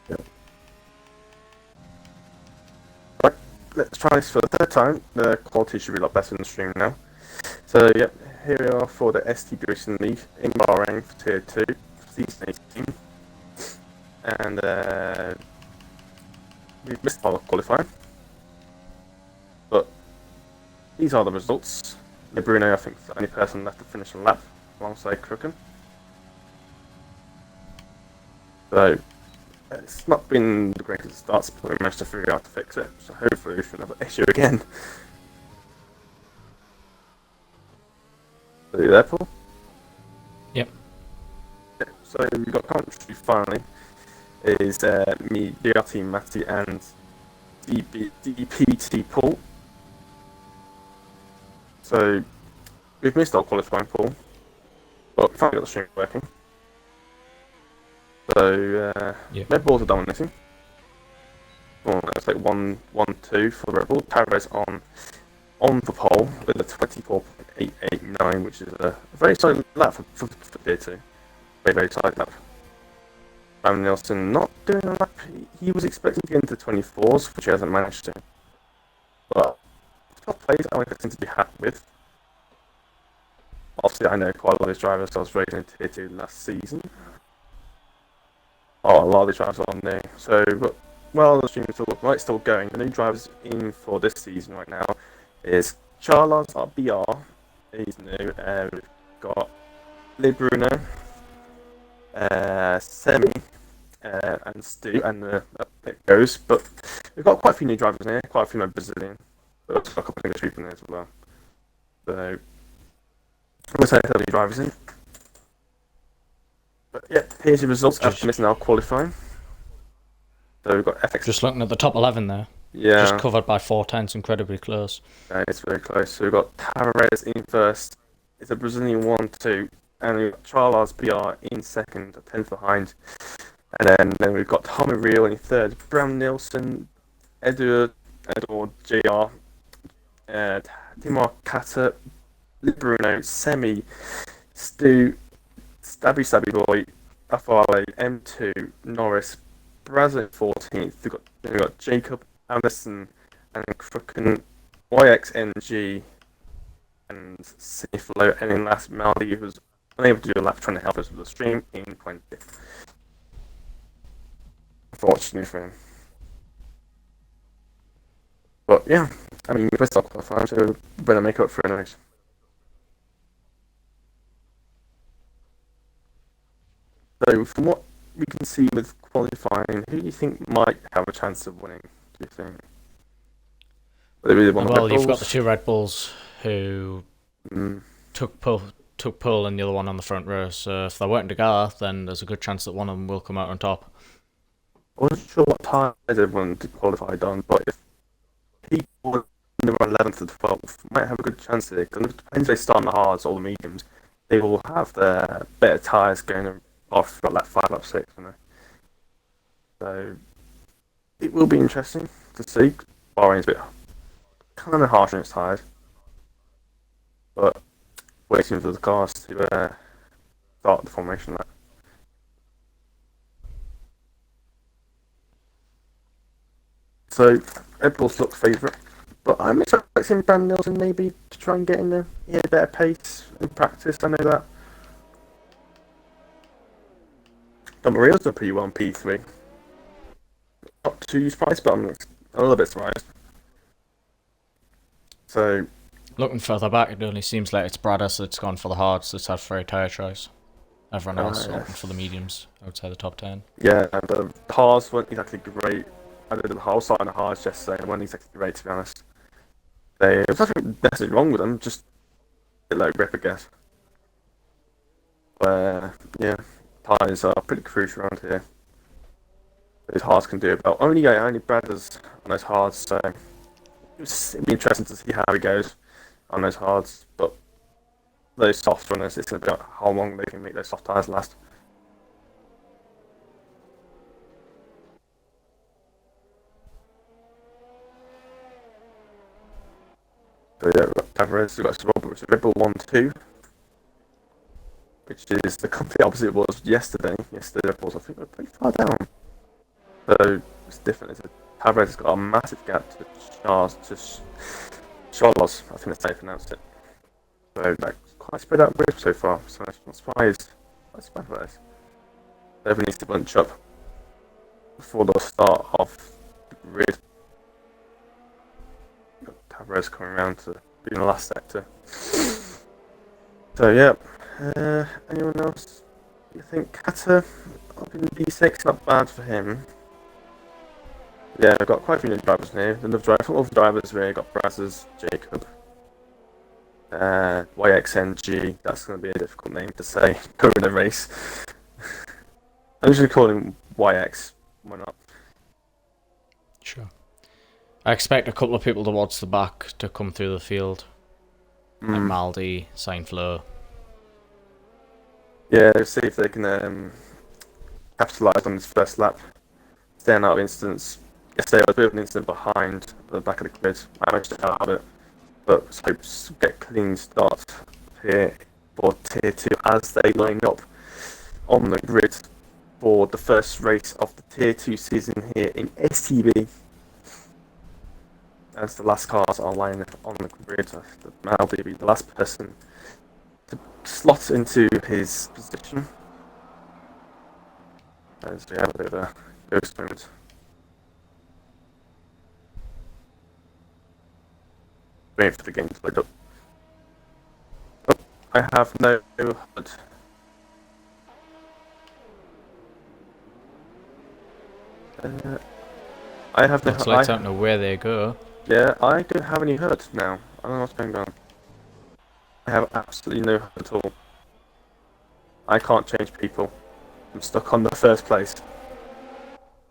Yep. Right, let's try this for the third time. The quality should be a lot better in the stream now. So, yep, here we are for the STB Racing League in Bahrain for Tier 2, Season 18. And we've missed our qualifying. But these are the results. Bruno, I think, is the only person left to finish a lap alongside Crooken. So, it's not been the greatest start, but we managed to figure out how to fix it. So hopefully we shouldn't have an issue again. Are you there, Paul? Yep. Yeah, so we've got commentary finally. Is me, DRT Matty, and DPT Paul. So we've missed our qualifying, Paul, but we finally got the stream working. So Red Bulls are dominating. Well, it's like 1-2 for the Red Bull. Tavares on the pole with a 24.889, which is a very solid lap for Tier 2. Very, very solid lap. Van Nielsen not doing a lap. He was expecting to get into 24s, which he hasn't managed to. But top plays I seem to be happy with. Obviously, I know quite a lot of these drivers. I was racing in Tier 2 last season. Oh, a lot of these drivers are new. So, but well, the stream is still going. The new drivers in for this season right now is Charles BR. He's new. We've got Lee Bruno, Semi, and Stu, and it goes. But we've got quite a few new drivers in here. Quite a few more Brazilian. But also got a couple of English people in there as well. So we'll say new drivers in. But yeah, here's your results after missing our qualifying. So we've got FX. Just looking at the top 11 there. Yeah. Just covered by 4 tenths, incredibly close. Yeah, it's very close. So we've got Tavares in first. It's a Brazilian 1-2. And we've got Charles BR in second, a 10th behind. And then we've got Tommy Real in third. Bram Nielsen, Edward JR, Timur Kata, Bruno, Semi, Stu, Stabby Boy, Afale, M2, Norris, Brazil 14th. We've got Jacob, Anderson, and Crooken, YXNG, and Siniflo, and in last, Maldi, who was unable to do a lap trying to help us with the stream in 20th. Unfortunately for him. But yeah, I mean, we're still qualifying, so we better make up for it anyways. So, from what we can see with qualifying, who do you think might have a chance of winning? Do you think? Well, you've got the 2 Red Bulls who took pole and the other one on the front row. So if they're working together, then there's a good chance that one of them will come out on top. I wasn't sure what time everyone qualified on, but if people in the 11th to 12th might have a good chance of it, because it depends if they start on the hards or the mediums, they will have their better tyres going off for like 5 or 6, you know. So it will be interesting to see. Bahrain's a bit kind of harsh on its tyres, but waiting for the cars to start the formation lap. So Red Bulls look favourite, but I'm expecting Brandon Nielsen maybe to try and get in there. He had a better pace in practice, I know that. Don Maria's done pretty well on P3. Not too surprised, but I'm a little bit surprised. So, looking further back, it only seems like it's Bradas that's gone for the hards, that's had very tyre choice. Everyone else opting for the mediums outside the top 10. Yeah, and the hards weren't exactly great. I did the whole side on the hards yesterday, and weren't exactly great, to be honest. There's nothing necessarily wrong with them, just a bit like rip, I guess. Yeah, tyres are pretty crucial around here. Those hards can do about only Bradas on those hards, so it'd be interesting to see how he goes on those hards. But those soft runners, it's going to be how long they can make those soft tyres last. So yeah, we've got Tavares, we've got Robert, which is Red Bull 1-2, which is the complete opposite it was yesterday. Yesterday, Red Bulls, I think, were pretty far down. So it's different. Tavares has got a massive gap to Charles. I think that's how you pronounce it. So like quite spread out grid so far. So I'm not surprised. Quite surprised by this. Everyone needs to bunch up before the start of the grid. Tavares coming around to be in the last sector. So yeah. Anyone else? You think Kata up in B6? Not bad for him. Yeah, I've got quite a few new drivers here. All the drivers here. Got Brazzers, Jacob, YXNG. That's going to be a difficult name to say during a race. I'm just going to call him YX. Why not? Sure. I expect a couple of people towards the back to come through the field. Like Maldi, Sainflow. Yeah, let's see if they can capitalise on this first lap. Staying out of instance. Yesterday I was a bit of an incident behind the back of the grid. I managed to get out of it, but hope to get clean start here for Tier 2 as they line up on the grid for the first race of the Tier 2 season here in STB. As the last cars are lining up on the grid, Maldi will be the last person to slot into his position. As we have a bit of a ghost moment. Waiting for the game to load up. Oh, I have no HUD. I have no HUD. I don't know where they go. Yeah, I don't have any HUD now. I don't know what's going on. I have absolutely no HUD at all. I can't change people. I'm stuck on the first place.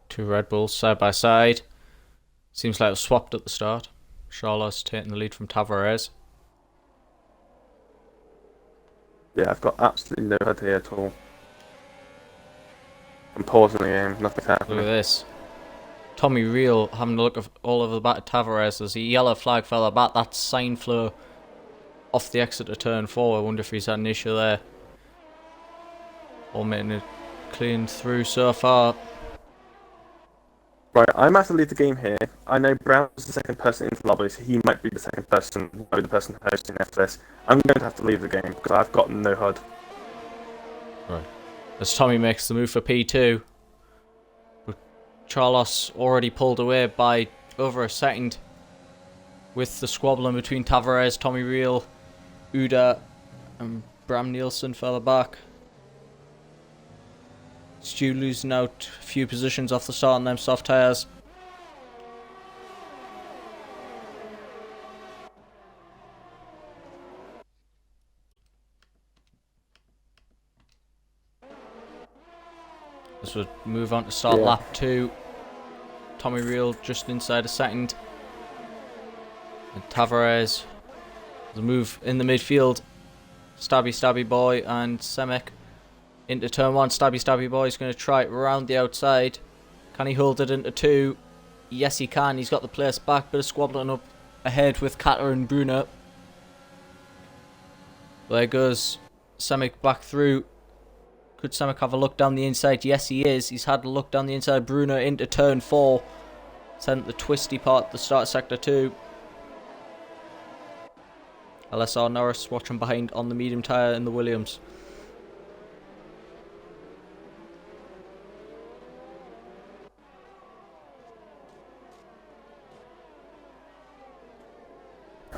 Two Red Bulls side by side. Seems like it was swapped at the start. Charles taking the lead from Tavares. Yeah, I've got absolutely no HUD here at all. I'm pausing the game, nothing's happening. Look at this. Tommy Reel having a look all over the back of Tavares. There's a yellow flag further back. That's Sainflow off the exit to turn 4. I wonder if he's had an issue there. All making it clean through so far. Right, I might have to leave the game here. I know Brown was the second person into the lobby, so he might be the second person, might be the person hosting after this. I'm going to have to leave the game because I've got no HUD. Right. As Tommy makes the move for P2. But Charlos already pulled away by over a second. With the squabbling between Tavares, Tommy Reel, Uda and Bram Nielsen further back. Stu losing out a few positions off the start on them soft tyres. This would move on to start lap 2. Tommy Reel just inside a second. And Tavares. The move in the midfield. Stabby Boy and Semek. Into turn 1, Stabby Boy is going to try it round the outside. Can he hold it into 2? Yes, he can. He's got the place back. Bit of squabbling up ahead with Kata and Bruno. There goes Semek back through. Could Semek have a look down the inside? Yes, he is. He's had a look down the inside. Bruno into turn 4. Sent the twisty part at the start of sector 2. LSR Norris watching behind on the medium tyre in the Williams.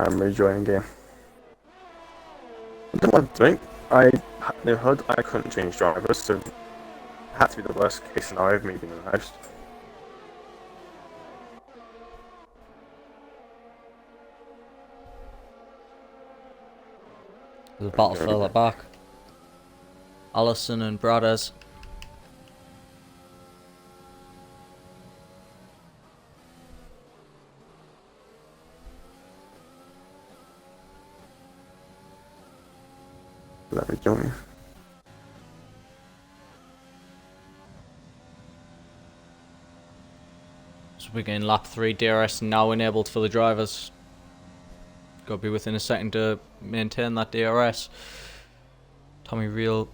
I'm rejoining game. I don't know what I'm doing. I had no HUD, I couldn't change drivers, so it had to be the worst case scenario of me being the host. There's a battle further back. Allison and Bradders. Let me join. So we're getting lap 3. DRS now enabled for the drivers. Got to be within a second to maintain that DRS. Tommy Reel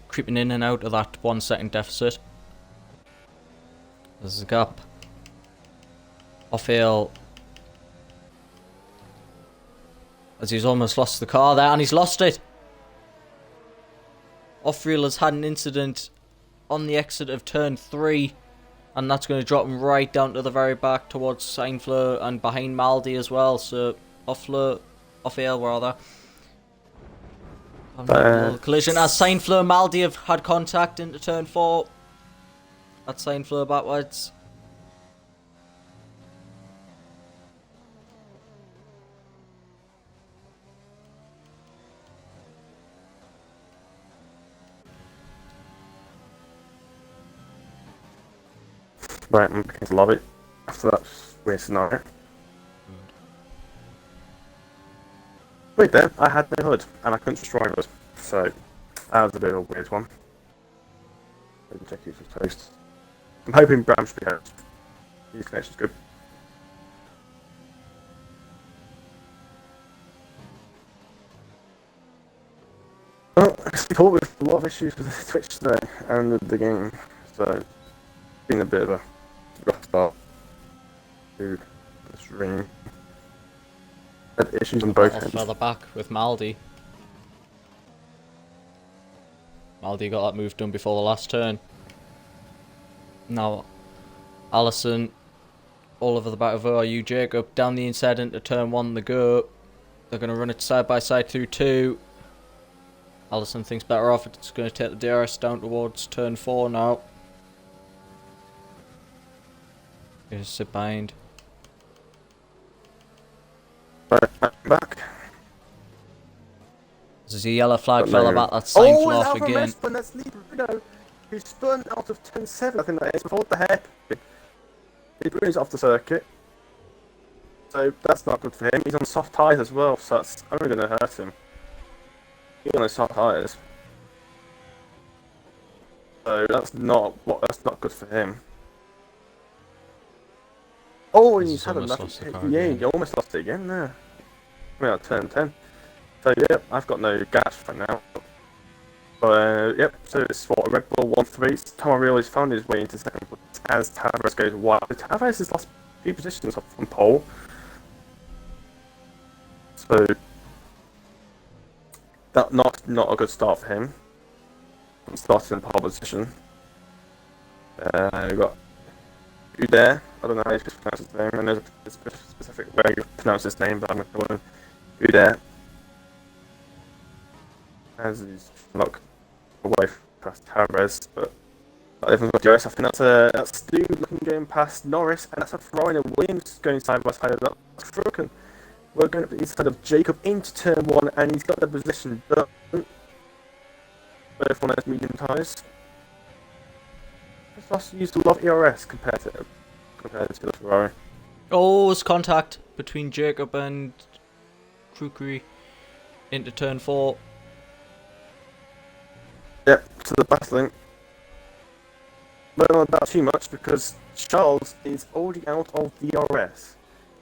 creeping in and out of that 1 second deficit. There's a gap. Off-heel. As he's almost lost the car there, and he's lost it. Off-heel has had an incident on the exit of turn 3, and that's going to drop him right down to the very back towards Seinfler and behind Maldi as well. So off-heel rather. Collision as Seinfler and Maldi have had contact into turn 4. That's Seinfler backwards. Right, I'm beginning to love it after that weird scenario. Wait there, I had no hood, and I couldn't destroy it, so that was a bit of a weird one. Let me check his toast. I'm hoping Bram should be hurt. His connection's good. Well, I guess we caught with a lot of issues with the Twitch today and with the game, so it's been a bit of a rough start to the stream. Had issues on both ends. Further back with Maldi. Maldi got that move done before the last turn. Now, Allison, all over the back of ORU, Jacob, down the inside into turn 1 they go. They're going to run it side by side through 2. Allison thinks better off, it's going to take the DRS down towards turn 4 now. Going to sit behind. Right, back. There's a yellow flag fell about that same floor off again. Spun, that's Bruno, who spun out of turn 7, I think that is, before the hairpin. He brings off the circuit. So that's not good for him. He's on soft tyres as well, so that's only going to hurt him. He's on those soft tyres. So that's not good for him. Oh, and he's had enough. Yeah, he almost lost it again there. We're at turn 10. So, yep, I've got no gas for now. But, yep, so it's for Red Bull 1-3. Tomarillo has found his way into second place as Tavares goes wide. Tavares has lost a few positions off from pole. So, that's not a good start for him. Starting in pole position. We've got Udair. I don't know how you pronounce his name, and there's a specific way you pronounce his name, but I'm going to call him Udair. As he's knocked away past Tavares, but everyone's got DRS. I think that's Stu looking going past Norris, and that's a Ferrari and Williams going side by side. That's broken. We're going up the inside of Jacob into turn 1, and he's got the position done. Both on those medium tyres. Just lost used a lot of ERS compared to the Ferrari. Oh, it's contact between Jacob and Krukri into turn 4. Yep, to the battling. But not about too much because Charles is already out of DRS.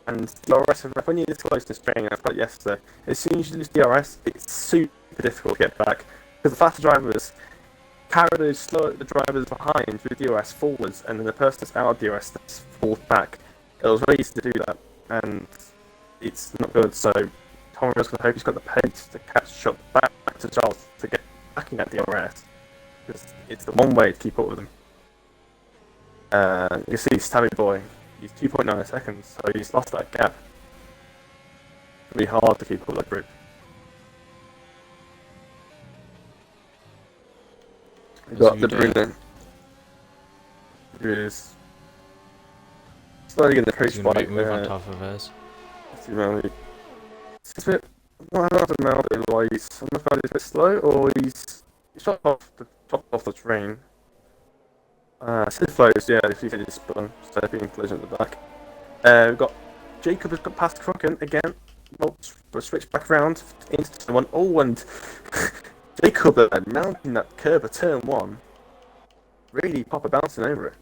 And DRS, when you're this close to training, I've got it yesterday, as soon as you lose DRS, it's super difficult to get back. Because the faster drivers carry those slow the drivers behind with DRS forwards, and then the person that's out of DRS falls back. It was really easy to do that, and it's not good. So Tomarillo's going to hope he's got the pace to catch up back to Charles to get back in that DRS, because it's the one way to keep up with him. You can see Stabby Boy, he's 2.9 seconds, so he's lost that gap. It'll be hard to keep up with that group. We've got the Bruno, who is slowly getting the approach by move on top of his. It's a bit. Well, I don't know why he's a bit slow, or he's shot off the train. Still flows, yeah, if you can just spun, so being collision at the back. We've got Jacob has got past Crocken again. Well, switch back around into turn 1. Oh, and Jacob mounting that curve at turn 1. Really proper bouncing over it.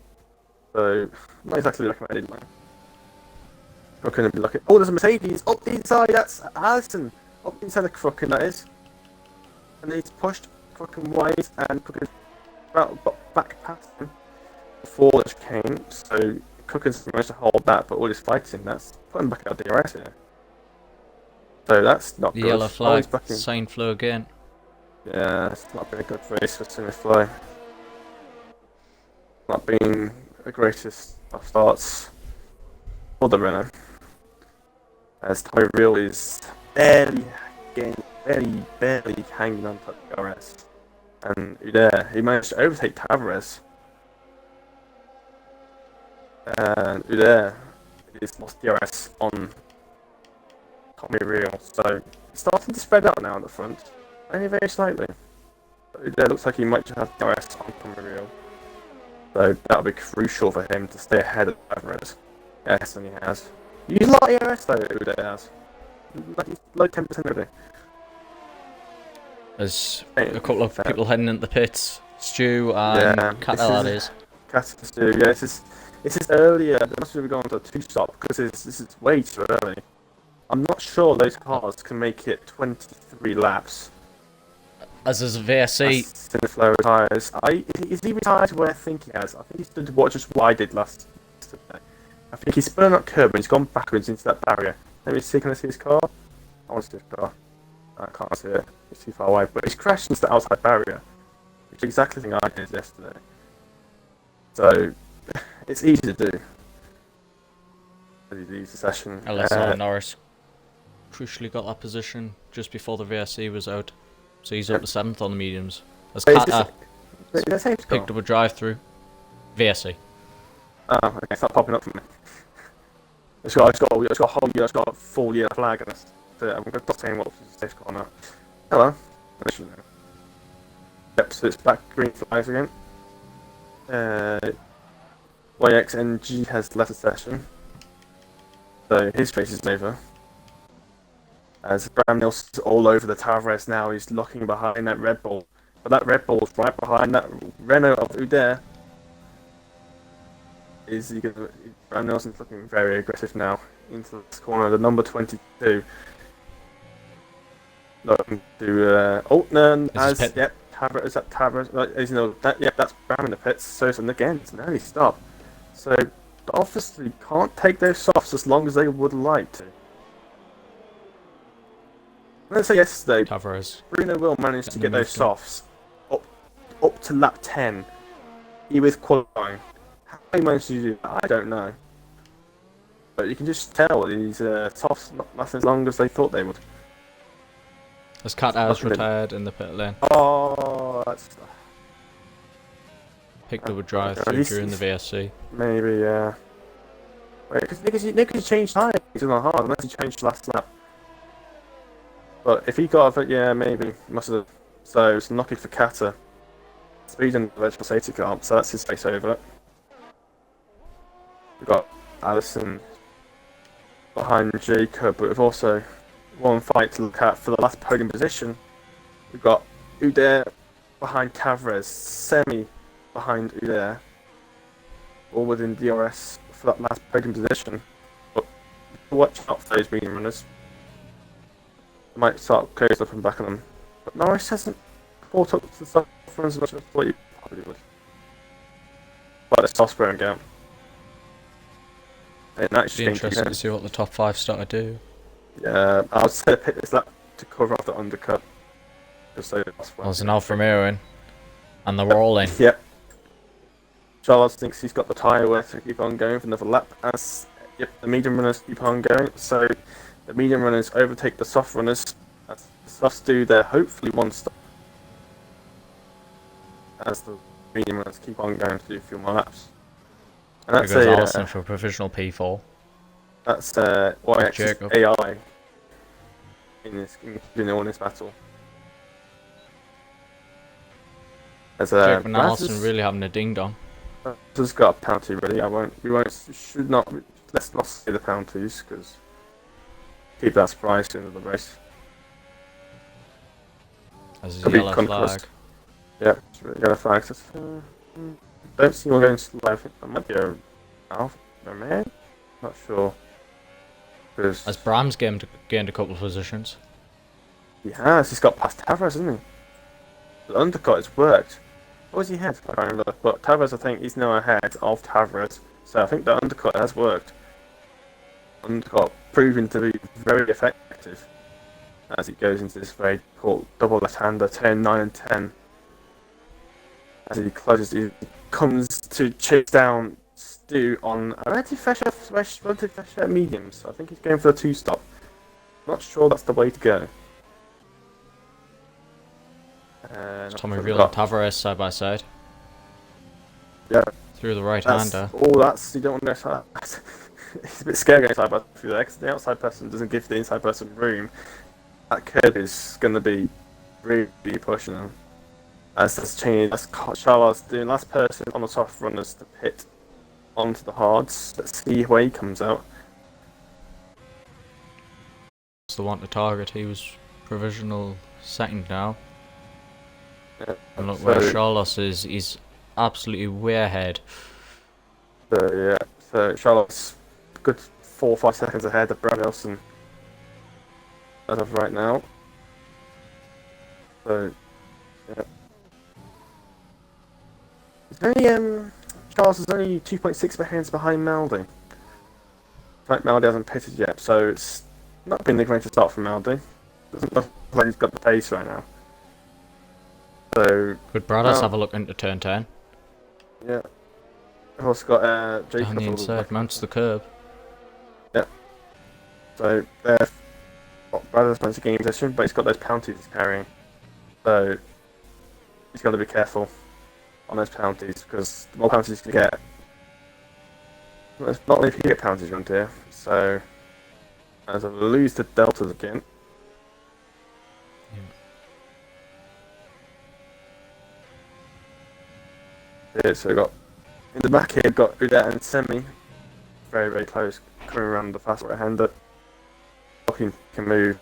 So, not exactly recommended, man. Crocken would be lucky. Oh, there's a Mercedes up the inside, that's Allison. Up the inside of Crocken, that is. And he's pushed Crocken wide, and Crocken back past him. before the chicane, so Cookers managed to hold that, but all his fighting, that's putting back out DRS here. So that's not The good. yellow flag, back in. sign flew again. Yeah, it's not been a good race for Simi Fly. Not been the greatest of starts for the Renault. As Tommy Real is barely hanging on to DRS. And there, he managed to overtake Tavares. And Udair is lost DRS on Tommy Real. So it's starting to spread out now in the front. Only very slightly. But Udair looks like he might just have DRS on Tommy Real. So that'll be crucial for him to stay ahead of Tavares. Yes, and he has. He's a lot of DRS though, Udair has. Like 10% already. There's a couple of people heading into the pits. Stu and Catel, that is. Catel and Stu, yeah, this is earlier. They must have gone to a 2-stop because this is way too early. I'm not sure those cars can make it 23 laps. As is a VSC. Cineflow retires. Is he retired where I think he has? I think he's done just what I did last yesterday. I think he's spun that curb and he's gone backwards into that barrier. Let me see, can I see his car? I want to see his car. I can't see it. It's too far away. But he's crashed into the outside barrier, which is exactly the thing I did yesterday. So, it's easy to do. Use the session. Norris crucially got that position just before the VSC was out. So he's up to 7th on the mediums. As Kata picked up a drive-through. VSC. Oh, okay, it's not popping up for me. It's got a full yellow flag on this. So I'm going to stop saying what the safe car now. Hello. Yep, so it's back green flags again. YXNG has left the session. So his race is over. As Bram Nilsson's all over the Tavares now, he's locking behind that Red Bull. But that Red Bull's right behind that Renault of Udair. Bram Nilsson's looking very aggressive now into this corner, the number 22. Looking to Altman as Tavares, is that Tavares? Yep, that's Bram in the pits. So it's an early stop. So obviously can't take those softs as long as they would like to. Let's say yesterday, Tavares. Bruno Will managed to get those softs up to lap 10. He was qualifying. How he managed to do that, I don't know. But you can just tell these softs not last as long as they thought they would. As Kata retired in the pit lane. Oh, that's... Picked up a drive-through during the VSC. Maybe, yeah. Because he changed tyres on the hard, unless he changed last lap. But if he got it, yeah, maybe. Must have. So it's unlucky for Kata. Speed and virtual safety car, so that's his race over. We've got Allison behind Jacob, but we've also one fight to look at for the last podium position. We've got Udair behind Tavares, Semi behind Udair, all within DRS for that last podium position. But watch out for those medium runners. They might start closing up and back on them. But Norris hasn't caught up to the soft runners as much as I thought he probably would. Like the soft burn gap. It'd be interesting to see what the top 5 start to do. Yeah, I would say pick this lap to cover off the undercut. Just so there's an Alfa Romeo in, and they're all in. Yep. Charles thinks he's got the tyre worth to keep on going for another lap. As the medium runners keep on going, so the medium runners overtake the soft runners. As the softs do their hopefully one stop. As the medium runners keep on going to do a few more laps. And that's there goes Allison for a provisional P4. That's YX's AI in all this battle. As Jacob and Allison really having a ding dong. Has got a penalty ready. Let's not say the penalties because keep that surprise to the end of the race. As a yellow flag. Yeah, it's really yellow flag. Don't see one going slow. I think that might be a Alfa Romeo. Not sure. As Bram's gained a couple of positions. He has. He's got past Tavares, hasn't he? The undercut has worked. What was he ahead? I can't remember. But Tavares, I think, is now ahead of Tavares. So I think the undercut has worked. Undercut proving to be very effective as he goes into this very cool double left-hander, turn 9 and 10. As he closes, he comes to chase down Stu on a relatively fresh medium. So I think he's going for the 2-stop. Not sure that's the way to go. Tommy Real and Tavares side by side. Yeah. Through the right-hander. You don't want to go side. It's a bit scary going side by through there because the outside person doesn't give the inside person room. That curve is going to be really pushing them. As that's changing, as Charles doing last person on the soft runners to pit onto the hards. Let's see where he comes out. It's the one to target. He was provisional second now. Yeah, and look where Charles is. He's absolutely way ahead. So Charlotte's good 4 or 5 seconds ahead of Brad Nelson as of right now. So yeah. Charles is only 2.6 seconds behind Maldy. In fact, Maldy hasn't pitted yet, so it's not been the greatest start from Maldy. Doesn't look like he's got the pace right now. So could Brothers have a look into turn 10? Yeah. I've also got Jacob on the inside, mounts the curb. Yeah. So Brothers managed to gain position, but he's got those penalties he's carrying. So he's got to be careful on those penalties, because the more penalties you get, not only if you get penalties around here. So as I lose the deltas again. Yeah, so we got in the back here, we've got Udet and Semi, very close, coming around the fast right-hander. Looking can move.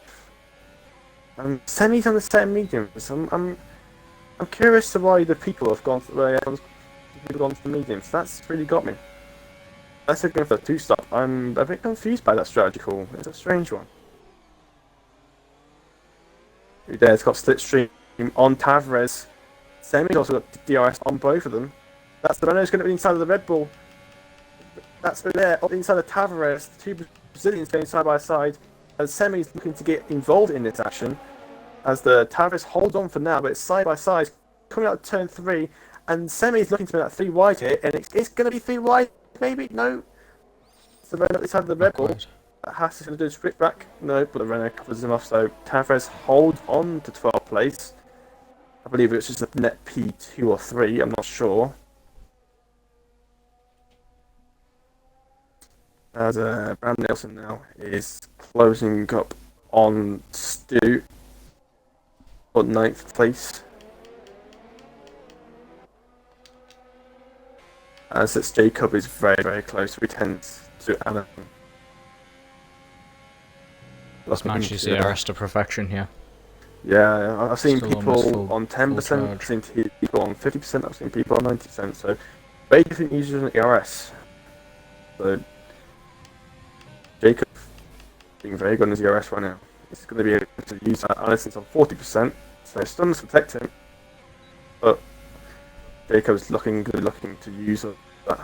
Semi's on the same mediums. I'm curious to why the people have gone to the mediums. That's really got me. That's going for a 2-stop. I'm a bit confused by that strategy call. It's a strange one. Udet's got slipstream on Tavares. Semi's also got DRS on both of them. That's the Renault's going to be inside of the Red Bull. That's there, inside of Tavares. The 2 Brazilians going side by side. And Semi's looking to get involved in this action. As the Tavares holds on for now, but it's side by side. Coming out of turn 3. And Semi's looking to make that 3 wide here. And it's going to be 3 wide, maybe? No. So the Renault inside of the Red Bull. Haas is going to do a split back. No, but the Renault covers him off. So Tavares holds on to 12th place. I believe it's just a net P2 or 3. I'm not sure. As Brad Nelson now is closing up on Stu for 9th place. As it's Jacob is very close, we tend to Alan. Let's manage to see DRS to perfection here. Yeah, I've seen Still people on 10%, I've seen people on 50%, I've seen people on 90%, so very different users in ERS. So Jacob being very good in his ERS right now. He's going to be able to use that. Allison's on 40%, so stuns protect him. But Jacob's looking to use that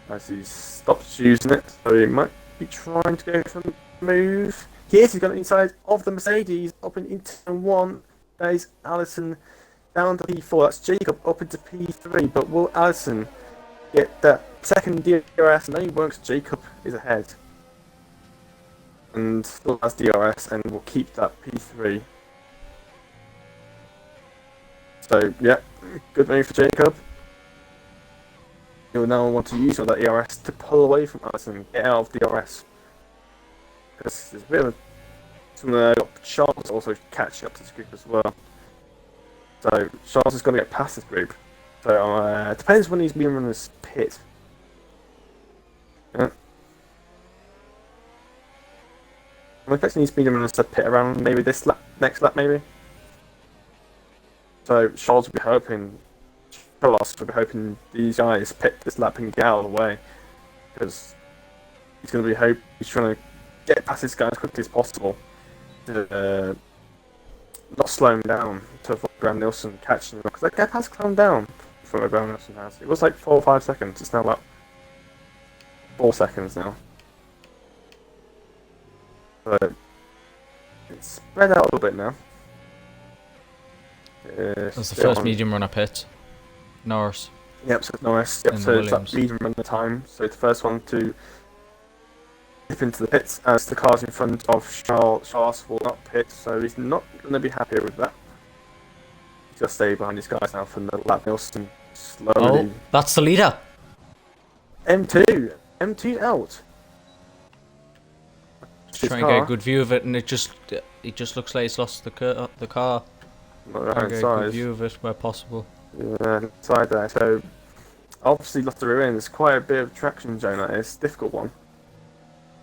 as he stops using it, so he might be trying to go for a move. He's got it inside of the Mercedes, up into turn 1. That is Allison down to P4. That's Jacob up into P3. But will Allison get that second DRS? No, he won't. Jacob is ahead. And still has DRS and will keep that P3. So, yeah, good move for Jacob. He'll now want to use all that ERS to pull away from Allison, get out of DRS. Because there's a bit of Charles also catching up to this group as well. So Charles is going to get past this group. So it depends when he's being run this pit. Yeah. I'm expecting he's being run this pit around maybe this lap, next lap maybe. So Charles will be hoping these guys pit this lap and get out of the way, because he's going to be he's trying to get past this guy as quickly as possible to not slowing down to avoid Bram Nielsen catching him, because that gap has calmed down from where Bram Nielsen has. It was like 4 or 5 seconds. It's now like 4 seconds now. So it's spread out a little bit now. That's the first medium runner pit. Norris. Yep, so Norris. Yep, so it's that medium runner time. So it's the first one to dip into the pits as the cars in front of Charles will not pit, so he's not going to be happy with that. He's just stay behind these guys now for the lap. Nielsen slowly. Oh, that's the leader. M2 out. Trying to get a good view of it, and it just looks like he's lost the car. Right, get a good view of it where possible. Yeah, inside there. So obviously lost the rear end. There's quite a bit of traction zone. That is a difficult one.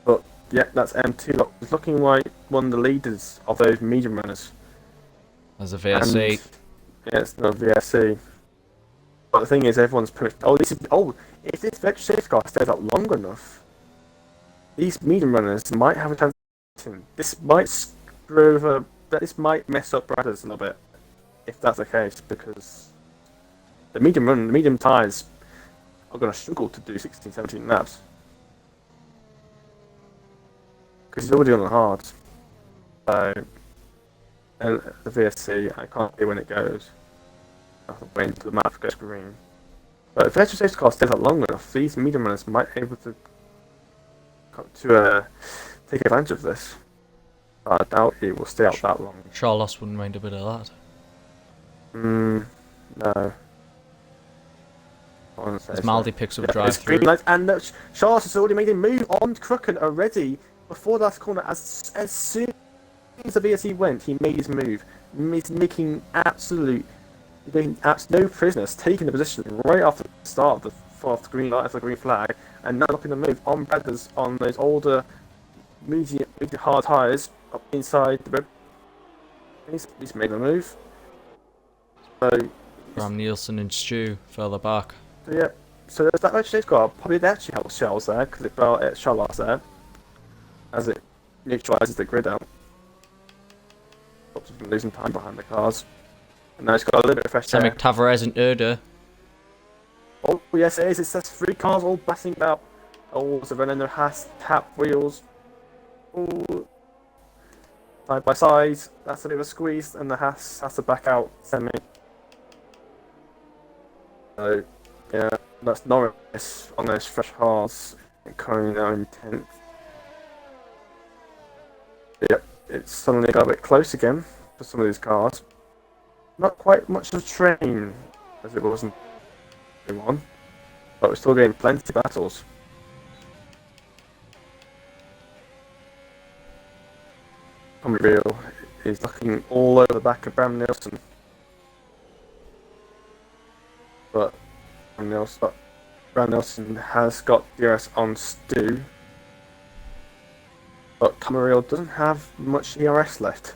But yeah, that's M2. It's looking like one of the leaders of those medium runners. As a VSC. And, yeah, it's not a VSC. But the thing is, everyone's pushed. If this vector safety car stays up long enough, these medium runners might have a chance. This might screw over. This might mess up Bradders a little bit, if that's the case, because the medium tyres are going to struggle to do 16, 17 laps. Because he's already on the hard. So, and the VSC, I can't see when it goes. I have to wait until the map goes green. But if the extra safety car stays up long enough, these medium runners might be able to take advantage of this. But I doubt it will stay out that long. Charles wouldn't mind a bit of that. No. As Maldi picks up drive through. And Charles has already made a move on Crooked already before the last corner. As soon as the VSC went, he made his move. He's making no prisoners, taking the position right after the start of the green light, after the green flag, and not looking to move on Bradders on those older, medium hard tyres up inside the rib. He's made a move. So Bram Nielsen and Stu further back. So yeah, so there's that much safety car. Probably they actually helps Charles there because it fell at Charles there as it neutralises the grid out. Stops him from losing time behind the cars. And now it's got a little bit of fresh air. Tavares and Erda. Oh yes it is. It's just 3 cars all bashing about. Oh, so running their tap wheels. Oh, side by side. That's a bit of a squeeze, and the Haas has to back out semi. So yeah, that's Norris on those fresh hards, coming now in 10th. Yep, it's suddenly got a bit close again for some of these cars. Not quite much of a train as it was in 1, but we're still getting plenty of battles. Tommy Real is looking all over the back of Bram Nielsen. But Bram Nielsen has got DRS on Stu. But Tommy Real doesn't have much ERS left.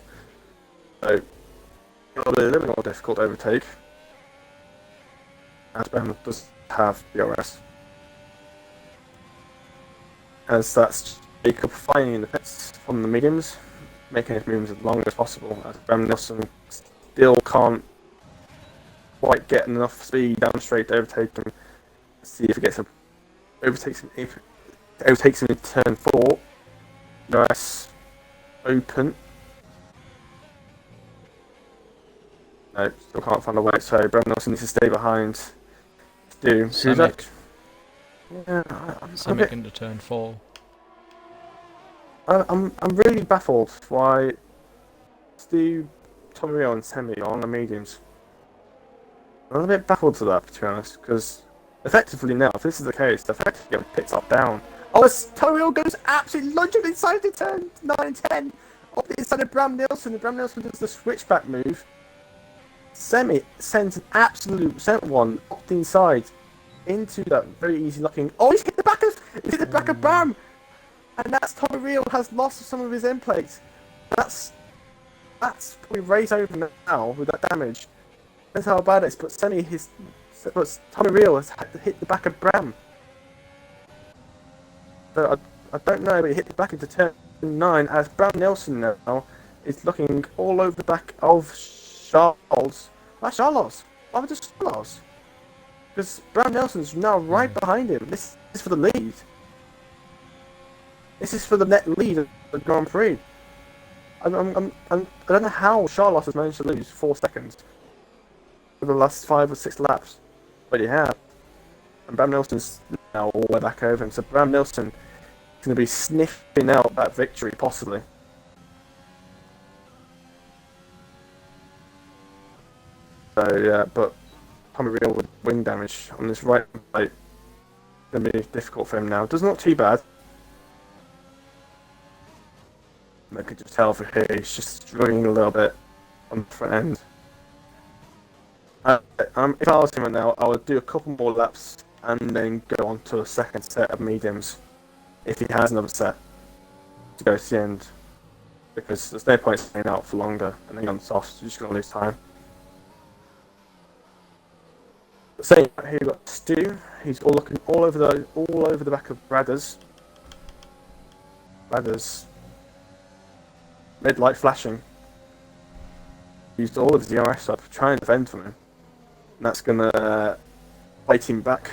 So it'll be a little bit more difficult to overtake. As Bram does have DRS. As that's Jacob finding the pits from the mediums, making his moves as long as possible, as Bram Nielsen still can't quite get enough speed down straight to overtake him. See if he gets him. Overtakes him in turn 4. DRS open. No, still can't find a way, so Bram Nielsen needs to stay behind Stu. Who's that? Yeah, I'm into turn 4. I'm really baffled why Stu, Tommy Real and Semi are on the mediums. I'm a bit baffled to that, to be honest, because effectively now, if this is the case, they're effectively going pits up down. Oh, Tommy Real goes absolutely lunging inside the turn 9 and 10, up the inside of Bram Nielsen, and Bram Nielsen does the switchback move. Semi sends an absolute sent one up the inside into that very easy locking. Oh, he's hit the back of Bram! And that's Tommy Real has lost some of his end plates. That's probably raised over now with that damage. That's how bad it is. But Tommy Real has had to hit the back of Bram. So I don't know, but he hit the back into turn 9 as Bram Nielsen now is looking all over the back of Charles. Why Charles? Why would just Charles? Because Bram Nelson's now right behind him. This is for the lead. This is for the net lead of the Grand Prix. I don't know how Charles has managed to lose 4 seconds for the last 5 or 6 laps, but he has. And Bram Nelson's now all the way back over him. So Bram Nelson is going to be sniffing out that victory, possibly. So yeah, but Tommy Real with wing damage on this right plate going to be difficult for him now. Does not too bad. I could just tell for here he's just struggling a little bit on the front end. If I was him right now, I would do a couple more laps and then go on to a second set of mediums if he has another set to go to the end. Because there's no point staying out for longer and then on softs, you're just going to lose time. Same here, we've got Stu. He's looking all over the back of Bradders. Red light flashing. Used all of his DRS up trying to defend from him. And that's gonna fight him back.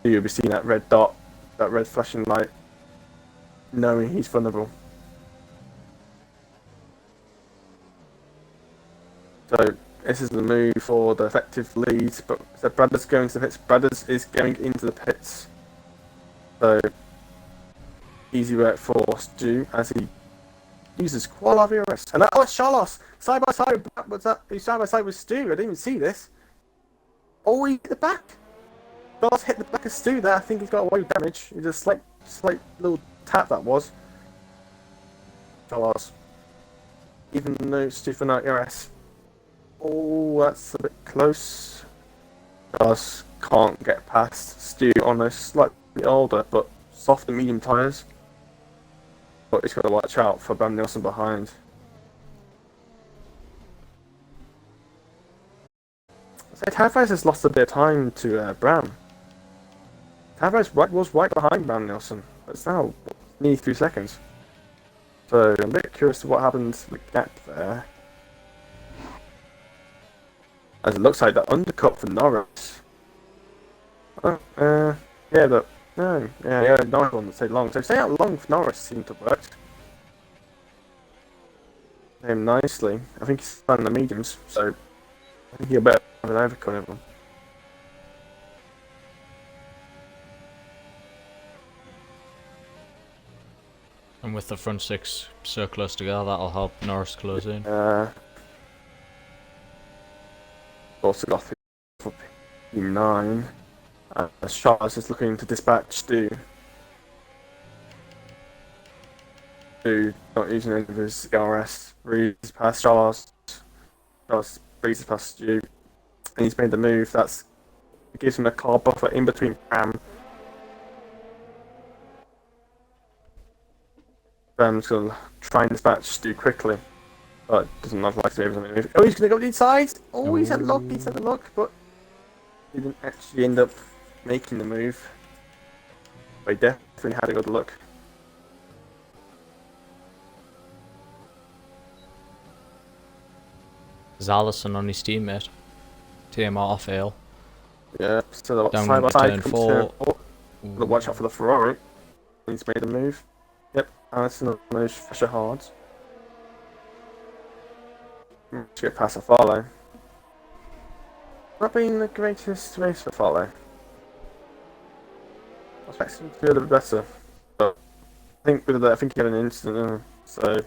You'll be seeing that red dot, that red flashing light, knowing he's vulnerable. So this is the move for the effective lead, but so Bradders going to the pits. Bradders is going into the pits. So easy work for Stu as he uses quite a lot of ERS. And that was Charlos side by side. What's that? He's side by side with Stu. I didn't even see this. Oh, he hit the back. Charlos hit the back of Stu there. I think he's got away with damage. It's a slight little tap that was. Charlos. Even though Stu for no ERS. Oh, that's a bit close. Charlos can't get past Stu on those slightly older but soft and medium tyres. But he's got to watch out for Bram Nelson behind. So Tavares has lost a bit of time to Bram. Tavares was right behind Bram Nelson. It's now nearly 3 seconds. So I'm a bit curious to what happened to the gap there. As it looks like the undercut for Norris. Oh, yeah, but no, yeah, Norris won't stay long. So staying out long for Norris seemed to work. Him nicely. I think he's on the mediums, so I think he'll better have an overcut of him. And with the front 6 so close together, that'll help Norris close in. Also got for P9. Charles is looking to dispatch Stu. Stu not using any of his ERS. Breezes past Charles. Charles breezes past Stu. And he's made the move. It gives him a car buffer in between Bram. Bram's going to try and dispatch Stu quickly. But doesn't look like to be able to move. Oh, he's going to go inside! Oh, he's had luck, but he didn't actually end up making the move. But he definitely had a good look. Zalison on his teammate. TMR off ale. Yeah, so the Down side by side turn comes 4. Watch out for the Ferrari. He's made a move. Yep, Allison on those fresher hards. To get past a follow. Not being the greatest race for follow. I was expecting him to be a little bit better, but I think with that, I think he had an incident, so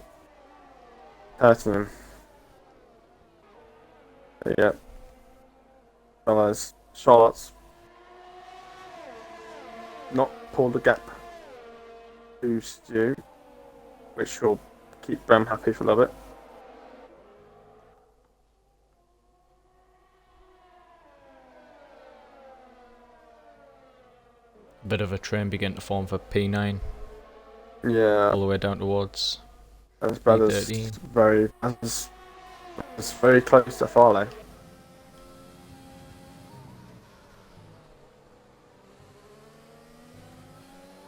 hurting him. But yeah, Charlotte's not pulled the gap to Stu, which will keep Bram happy for a little bit. Bit of a train begin to form for P9. Yeah. All the way down towards His brother's very close to Farley.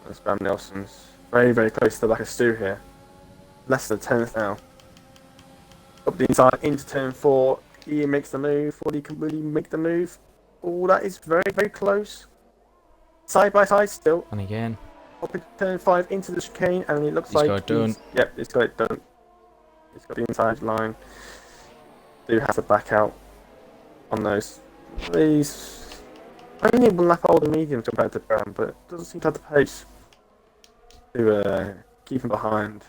As Bram Nelson's very close to the back of Stu here. less than 10th now. Up the inside into turn 4. He makes the move. Will he can really make the move? Oh, that is very, very close. Side by side still. And again. Up into turn 5 into the chicane, and it looks He's like got it done. Yep, he's got it done. He's got the inside line. Do have to back out on those. These only one lap older mediums compared to Brown, but doesn't seem to have the pace to keep him behind.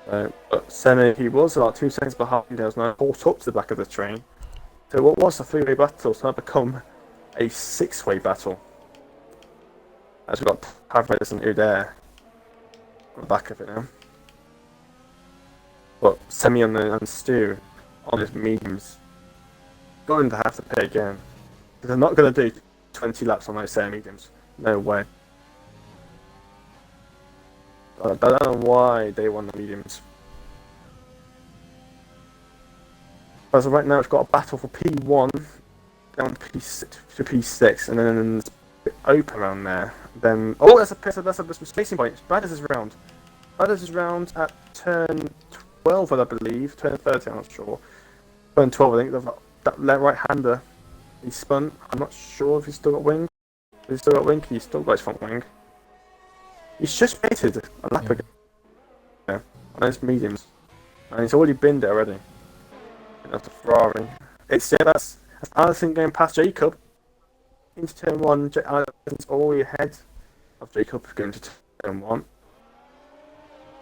But Semi, he was about 2 seconds behind. There was no caught up to the back of the train. So what was a 3-way battle has now become a 6-way battle. As we've got Tavares and Udair on the back of it now. But Semi and Stu on his mediums going to have to pay again. Because they're not going to do 20 laps on those same mediums. No way. I don't know why they won the mediums. As of right now, it's got a battle for P1 down to P6, and then it's open around there. Then that's a spacing point. Bradders is round at turn 12, I believe. Turn 30, I'm not sure. Turn 12, I think. That right-hander, he spun. I'm not sure if he's still got wing. He's still got his front wing. He's just painted a lap ago. Yeah, on those mediums. And he's already been there already. And that's a Ferrari. That's Allison going past Jacob. Into turn 1. Allison's all the way ahead of Jacob going to turn 1.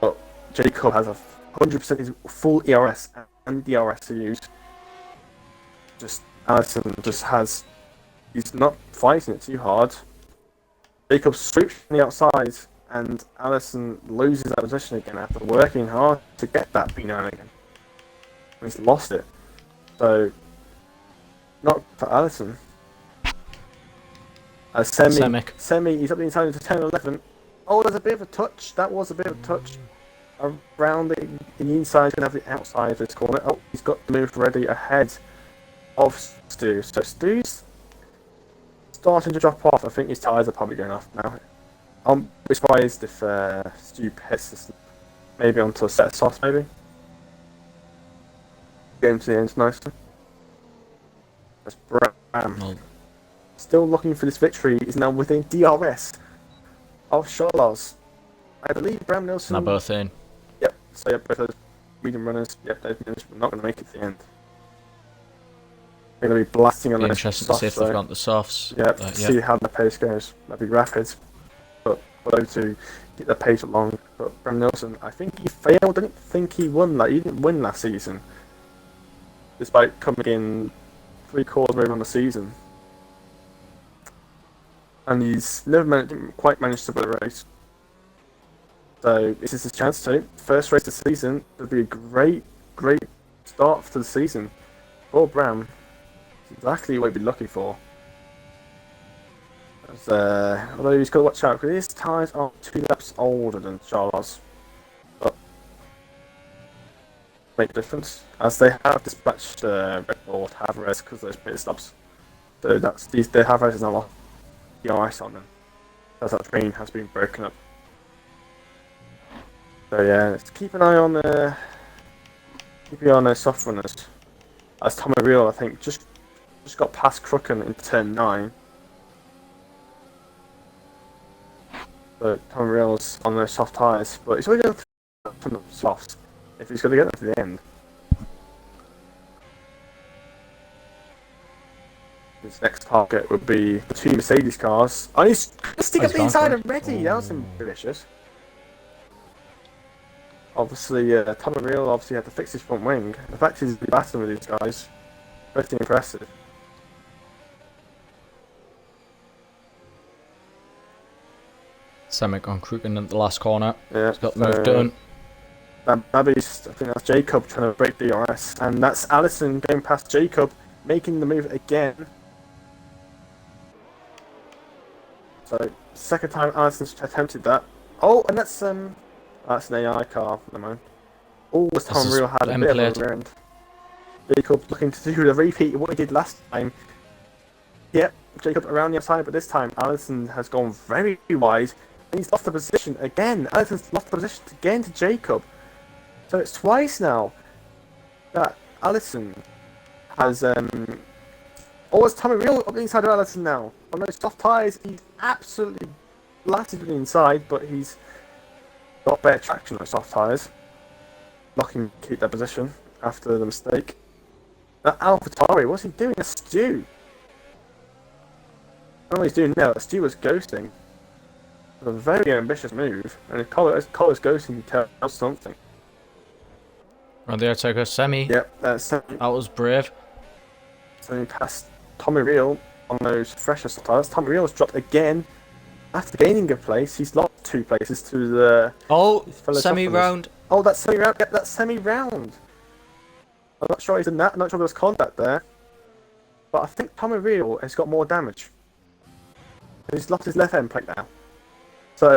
But Jacob has 100% his full ERS and DRS to use. Just Allison he's not fighting it too hard. Jacob swoops from the outside, and Allison loses that position again after working hard to get that B9 again. He's lost it. So, not for Allison. Semi, he's up the inside into turn 11. Oh, there's a bit of a touch. That was a bit of a touch. Around the inside, he's going to have the outside of this corner. Oh, he's got the move ready ahead of Stu. So Stu's starting to drop off. I think his tyres are probably going off now. I'm surprised if Stu hits this, maybe onto a set of softs, maybe. Getting to the end nicely. That's Bram. Still looking for this victory. Is now within DRS of Charles. I believe Bram Nilsson. Now both in. Yep. So both those medium runners. Yep, they're not going to make it to the end. They're going to be blasting on the interesting to see if they've got the softs. Yep. See how the pace goes. That'd be rapid. But for those to get the pace along. But Bram Nilsson, I think he failed. I didn't think he won. He didn't win last season, despite coming in 3/4 way on the season. And he's didn't quite managed to win a race. So this is his chance to. First race of the season would be a great start to the season for Bram. It's exactly what he'd be looking for. Although he's got to watch out because his tyres are 2 laps older than Charles. But make a difference as they have dispatched Red Bull Tavares because of those pit stops. So the Tavares is now off the ice on them as that train has been broken up. So yeah, let's keep an eye on soft runners. As Tommy Real, I think, just got past Crooken into turn 9. But Tommy Real's on those soft tyres, but he's already going from the softs if he's going to get them to the end. His next target would be the 2 Mercedes cars. Oh, he's sticking up the inside already. That was delicious. Obviously, Tommy Real obviously had to fix his front wing. The fact he's battling with these guys, pretty impressive. Semic on Crooken at the last corner. Yeah, he's got the move done. I think that's Jacob trying to break DRS, and that's Allison going past Jacob, making the move again. So, second time Allison's attempted that. Oh, and that's an AI car, never mind. Oh, this time Real had a bit of a rear end. Jacob looking to do the repeat of what he did last time. Yep, Jacob around the outside, but this time Allison has gone very wide. And he's lost the position again. Allison's lost the position again to Jacob. So it's twice now that Allison has it's Tommy Real up the inside of Allison now. On those soft tyres, he's absolutely blasted to the inside, but he's got better traction on those soft tyres. Not him keep that position after the mistake. That AlphaTauri, what's he doing? A Stu. I don't know what he's doing now. Stu was ghosting. A very ambitious move, and if Collar's ghosting tells something. On the outside goes Semi. Yep, that was brave. So he passed Tommy Real on those fresher tyres. Tommy Real's dropped again after gaining a place. He's lost 2 places to the semi-round. Oh, that's semi-round. Yep, that's semi-round. I'm not sure he's in that. I'm not sure there was contact there, but I think Tommy Real has got more damage. He's lost his left end plate now. So,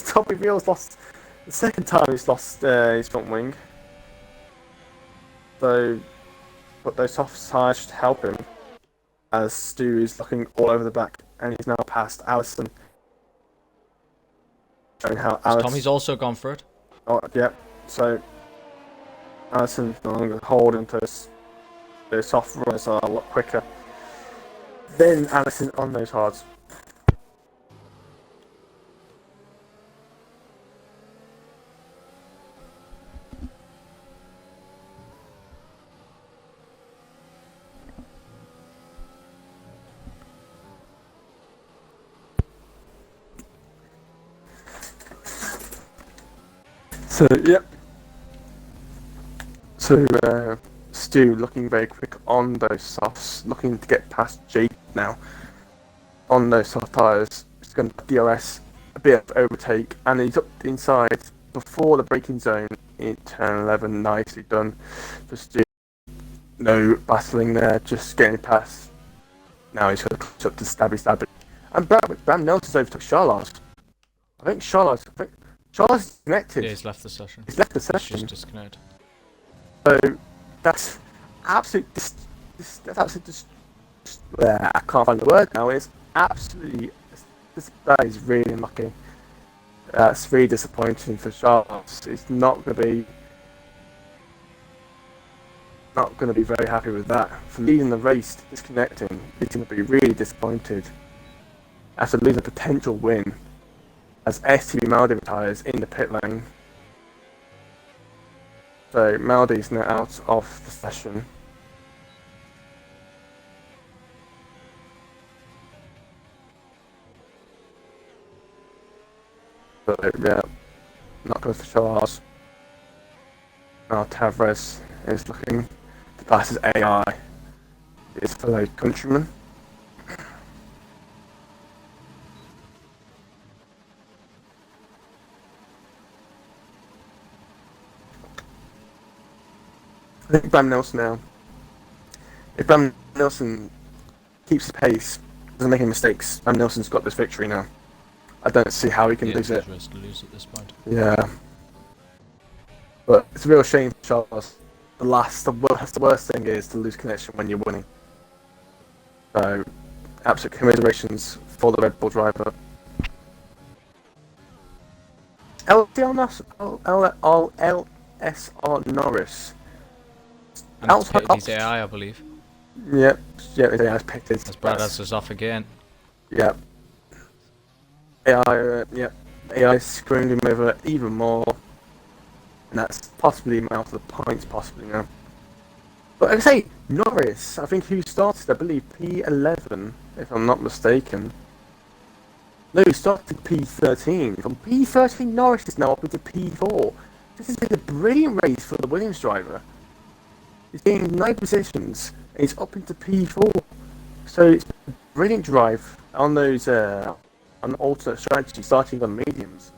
Tommy Real's lost the second time he's lost his front wing. So, but those soft tyres should help him as Stu is looking all over the back and he's now passed Allison. Showing how Tommy's also gone for it. Oh, yeah. So, Allison no longer holding to the soft runners are a lot quicker. Then Allison on those hards. So, yep. So, Stu looking very quick on those softs, looking to get past Jake now. On those soft tyres, he's going to DRS, a bit of overtake, and he's up the inside before the braking zone in turn 11. Nicely done for Stu. No battling there, just getting past. Now he's going to clutch up to Stabby. And Bram Nelson's overtook Charlotte. I think Charlotte's disconnected. Yeah, he's left the session. He's left the session. He's just disconnected. So that's absolute. That's absolute. I can't find the word now. It's absolutely. That is really unlucky. That's really disappointing for Charles. It's not going to be very happy with that. For leading the race, disconnecting, he's going to be really disappointed after losing a potential win. As STB Maldi retires in the pit lane. So Maldi's now out of the session. So yeah, not good for Charles. Now Tavares is looking to pass his AI. His fellow countryman. I think Bram Nelson now. If Bram Nelson keeps his pace, doesn't make any mistakes, Bram Nelson's got this victory now. I don't see how he can lose it. To lose at this point. Yeah. But it's a real shame for Charles. The worst thing is to lose connection when you're winning. So, absolute commiserations for the Red Bull driver. LSR Norris. And he's pitted his AI, I believe. Yep, his AI's picked it. As Brad has off again. Yep. AI is screwing him over even more. And that's possibly him out of the points, possibly now. But like I say, Norris, I think who started, I believe, P11, if I'm not mistaken. No, he started P13. From P13, Norris is now up into P4. This has been a brilliant race for the Williams driver. He's gained 9 positions, and he's up into P4. So it's a brilliant drive on those on the alternate strategy, starting on mediums,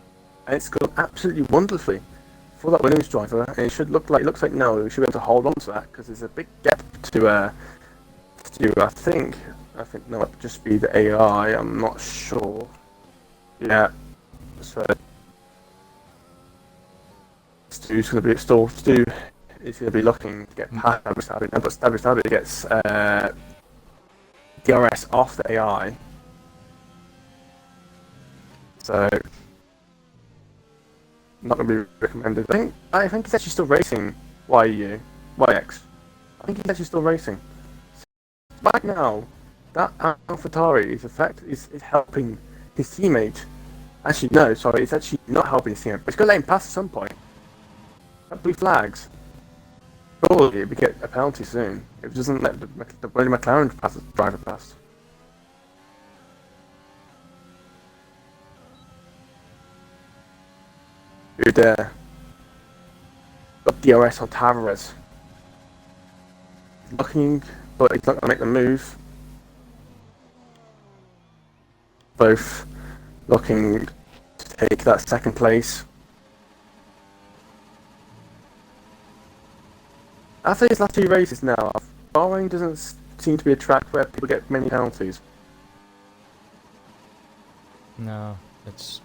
and it's gone absolutely wonderfully for that Williams driver. And it looks like no, we should be able to hold on to that because there's a big gap to I think no, it'd just be the AI. I'm not sure. Yeah, so Stu's going to be installed. Stu is going to be looking to get past Stabby, but Stabby gets DRS off the AI. So So not going to be recommended. I think he's actually still racing YX. I think he's actually still racing. So right now, that AlphaTauri is helping his teammate. Actually, no, sorry, it's actually not helping his teammate. But it's going to let him pass at some point. That blue flags. Surely we get a penalty soon if it doesn't let the William McLaren driver pass. Who dare? Got DRS on Tavares. Looking, but he's not going to make the move. Both looking to take that second place. After these last 2 races now, Bahrain doesn't seem to be a track where people get many penalties. No, it's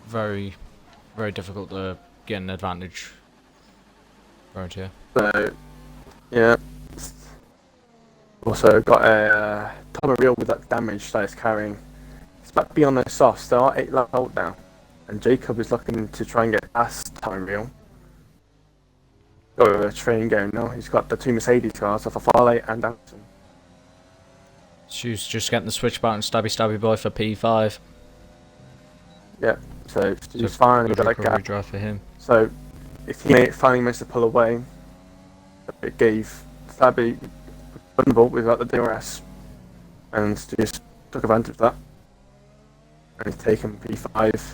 very, very difficult to get an advantage around here. So, yeah. Also got a Tomaril with that damage that it's carrying. It's back beyond the softs. There are 8 laps out now, and Jacob is looking to try and get past Tomaril. Got a train going now. He's got the 2 Mercedes cars of Farley and Anderson. She's just getting the switch back and stabby boy for P5. Yeah, so he's finally got that gap. Drive for him. So his teammate finally managed to pull away. It gave Stabby vulnerable without the DRS, and just took advantage of that. And he's taken P5.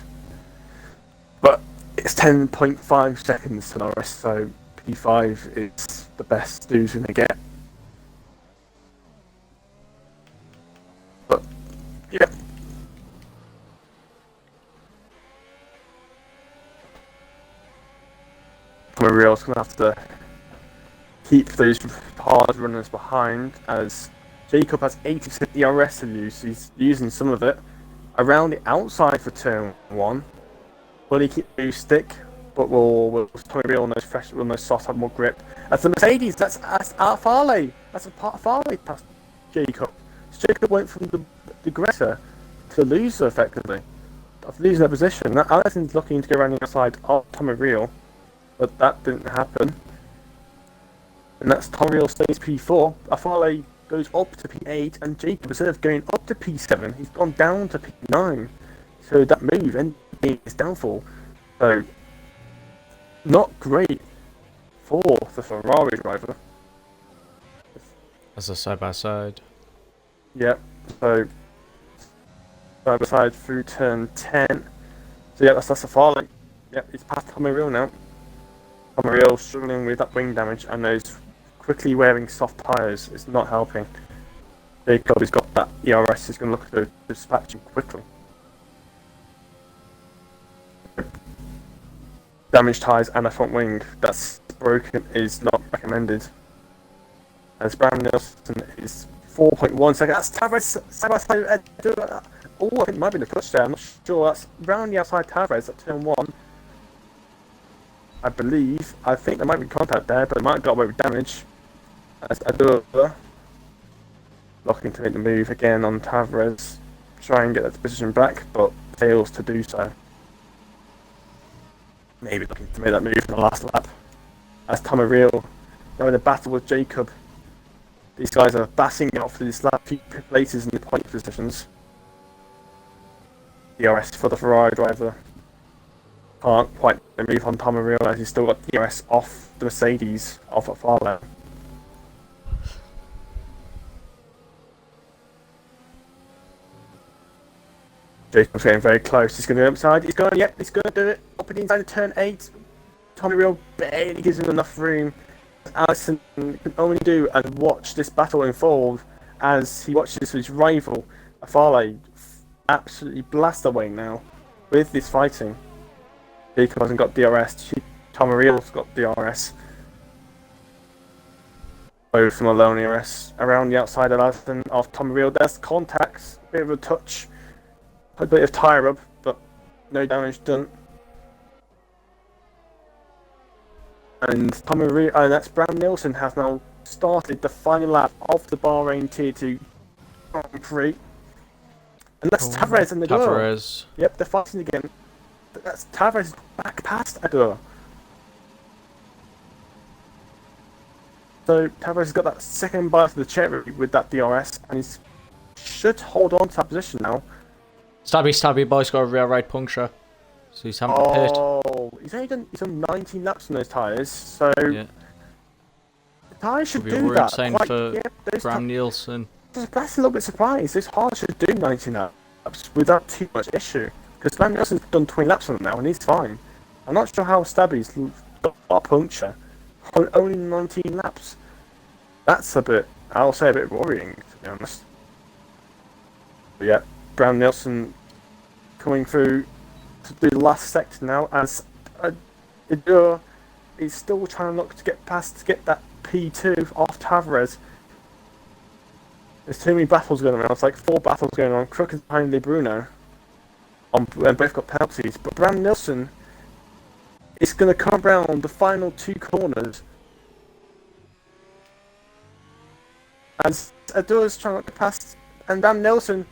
But it's 10.5 seconds to Norris, so P5 is the best Stu's going to get. But, yeah. Mariel's going to have to keep those hard runners behind, as Jacob has 80% DRS to use. He's using some of it around the outside for turn 1. Will he keep the stick? But will Tommy on those fresh, on those softs have more grip? As the Mercedes, that's Farley. That's a part of Farley past Jacob. So Jacob went from the aggressor to the loser effectively, of losing that position. Now Allison's looking to go around the outside of Tommy Real, but that didn't happen. And that's Tommy Real stays P4. Farley goes up to P8, and Jacob, instead of going up to P7, he's gone down to P9. So that move ended his downfall. So not great for the Ferrari driver. As a side by side. Yep. So side by side through turn 10. So yeah, that's a Farley. Yep, he's past Tommy Real now. Tommy Real struggling with that wing damage, and those quickly wearing soft tyres is not helping. Jacob has got that ERS, is going to look to dispatch him quickly. Damaged tyres and a front wing that's broken is not recommended. As Brown Nielsen is 4.1 seconds. That's Tavares side by side. Oh, I think it might be the clutch there. I'm not sure. That's round the outside Tavares at turn 1. I believe. I think there might be contact there, but it might have got away with damage. As Adura looking to make the move again on Tavares, try and get that position back, but fails to do so. Maybe looking to make that move in the last lap. As Tommy Real now in a battle with Jacob. These guys are battling out for these last few places in the point positions. DRS for the Ferrari driver. Can't quite move on Tommy Real, as he's still got DRS off the Mercedes off at Farley. Jacob's getting very close. He's going to go upside. He's going to do it. Up and inside of turn 8. Tommy Real barely gives him enough room. Allison can only do and watch this battle unfold as he watches his rival, Farley, absolutely blast away now with this fighting. Jacob hasn't got DRS. Tommy Real's got DRS. Both from alone DRS around the outside of Allison of Tommy Real. There's contacts, a bit of a touch. A bit of tyre rub, but no damage done. And Tommy Real, and that's Brown Nielsen, has now started the final lap of the Bahrain Tier 2 Grand Prix. And that's Tavares and Ador. Tavares. Yep, they're fighting again. That's Tavares back past Ador. So Tavares has got that second bite of the cherry with that DRS, and he should hold on to that position now. Stabby, boy's got a rear right puncture. So he's having to pit. Oh, he's done 19 laps on those tyres, so yeah. The tyres should Could be do a worried that. sign for Graham Nielsen. That's a little bit surprised. Those tyres should do 19 laps without too much issue. Because Graham Nielsen's done 20 laps on them now, and he's fine. I'm not sure how Stabby's got a puncture on only 19 laps. That's a bit, I'll say, a bit worrying, to be honest. But yeah, Graham Nielsen coming through to do the last sector now, as Ador is still trying to look to get past to get that P2 off Tavares. There's too many battles going on. It's like 4 battles going on. Crook is behind Le Bruno. And both got penalties. But Graham Nielsen is going to come around the final 2 corners. As Ador is trying to get past, and Graham Nielsen,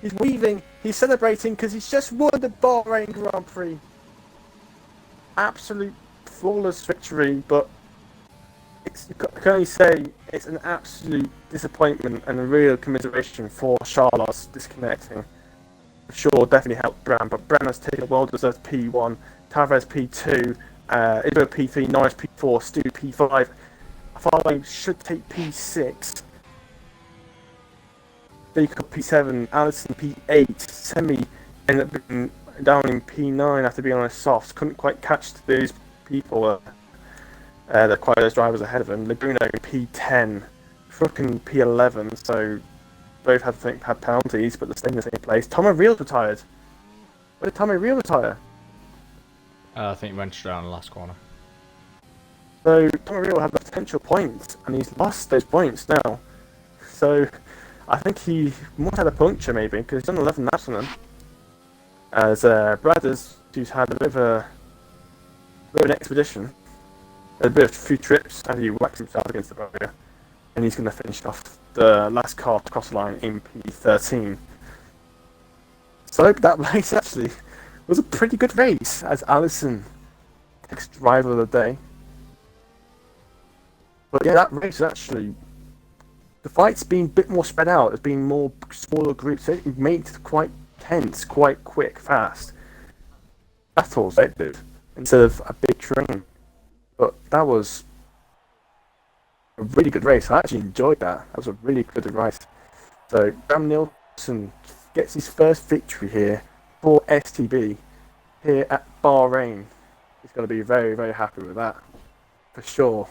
he's weaving, he's celebrating because he's just won the Bahrain Grand Prix. Absolute flawless victory, but I can only say it's an absolute disappointment and a real commiseration for Charles disconnecting. I'm sure definitely helped Bram, but Bram has taken a well-deserved P1, Tavares P2, Ibo P3, Norris P4, Stu P5. Farley should take P6. Jacob P7, Allison P8, Semi ended up being down in P9 after being on a soft. Couldn't quite catch those people, those drivers ahead of him. Le Bruno P10, Crook in P11, so both had penalties, but they're staying in the same place. Tommy Reels retired. Where did Tommy Reel retire? I think he went down the last corner. So Tommy Reel had the potential points, and he's lost those points now. So I think he must have had a puncture maybe, because he's done 11 laps on them. As Bradders, who's had a bit of an expedition, a few trips, and he whacked himself against the barrier, and he's going to finish off the last car to cross the line in P13. So that race actually was a pretty good race, as Allison takes driver of the day. But yeah, that race actually, the fight's been a bit more spread out. There's been more smaller groups. So it made it quite tense, quite quick, fast battles. They did instead of a big train. But that was a really good race. I actually enjoyed that. That was a really good race. So Graham Nielsen gets his first victory here for STB here at Bahrain. He's going to be very, very happy with that, for sure.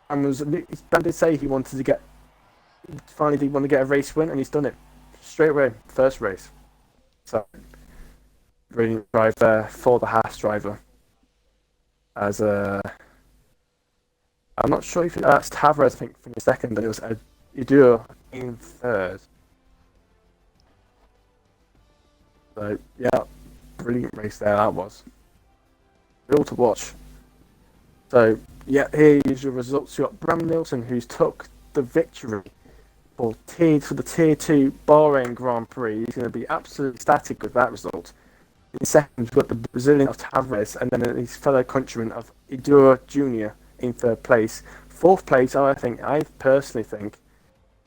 And Dan did say he wanted to get a race win, and he's done it straight away, first race. So brilliant drive there for the Haas driver. As I'm not sure if that's Tavares, I think, finished second, and it was Ador in third. So yeah, brilliant race there that was. Real to watch. So yeah, here is your results. You got Bram Nielsen, who's took the victory for the Tier 2 Bahrain Grand Prix. He's going to be absolutely ecstatic with that result. In second, we've got the Brazilian of Tavares, and then his fellow countryman of Ador Jr. in third place. Fourth place, I personally think,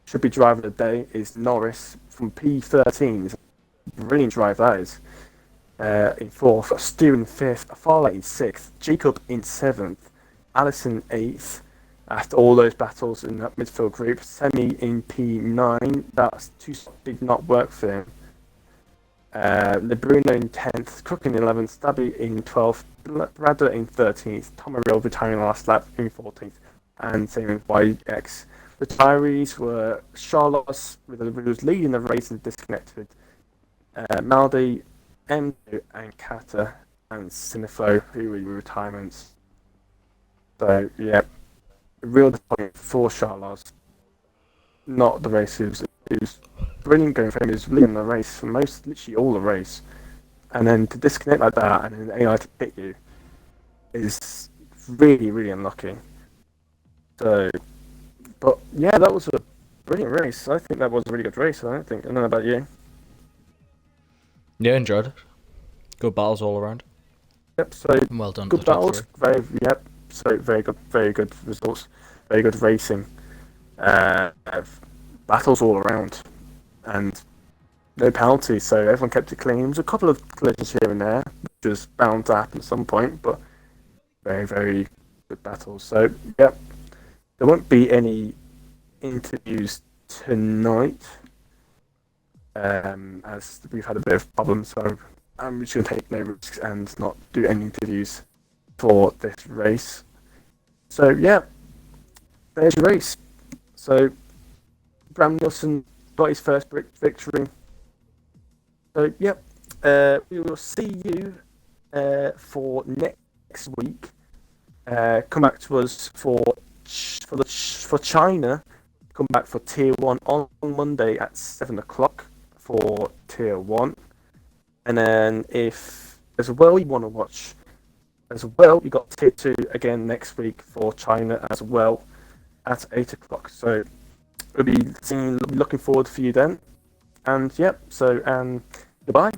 should be driver of the day, is Norris from P13. It's a brilliant drive, that is. In fourth, got Stu in fifth, Farley in sixth, Jacob in seventh, Allison eighth. After all those battles in that midfield group, Semi in P9. That did not work for him. Le Bruno in 10th, Crook in 11th, Stabby in 12th, Radder in 13th, Tom Real retiring last lap in 14th, and same with YX. The retirees were Charles, who was leading the race and disconnected, Maldi, M2, and Kata, and Sinifo, who were retirements. So, yeah, a real disappointment for Charles. Not the race, he was brilliant going for him. He was leading the race for literally all the race. And then to disconnect like that and then AI to hit you is really, really unlucky. So, but yeah, that was a brilliant race. I think that was a really good race. I don't know about you. Yeah, enjoyed it. Good battles all around. Yep. So Well done to good the top battles. three. Yep. So very good results. Very good racing. Uh, Battles all around, and no penalties. So everyone kept it clean. There was a couple of collisions here and there, which was bound to happen at some point, but very good battles. So yep. There won't be any interviews tonight, as we've had a bit of problems. So I'm just going to take no risks and not do any interviews for this race. So yeah, there's your race. So Bram Nielsen got his first victory. So yep, we will see you for next week. Come back to us for China. Come back for Tier 1 on Monday at 7 o'clock for Tier 1. And then if as well you want to watch as well, you got Tier 2 again next week for China as well at 8 o'clock. So we'll be looking forward for you then. And yep, so goodbye.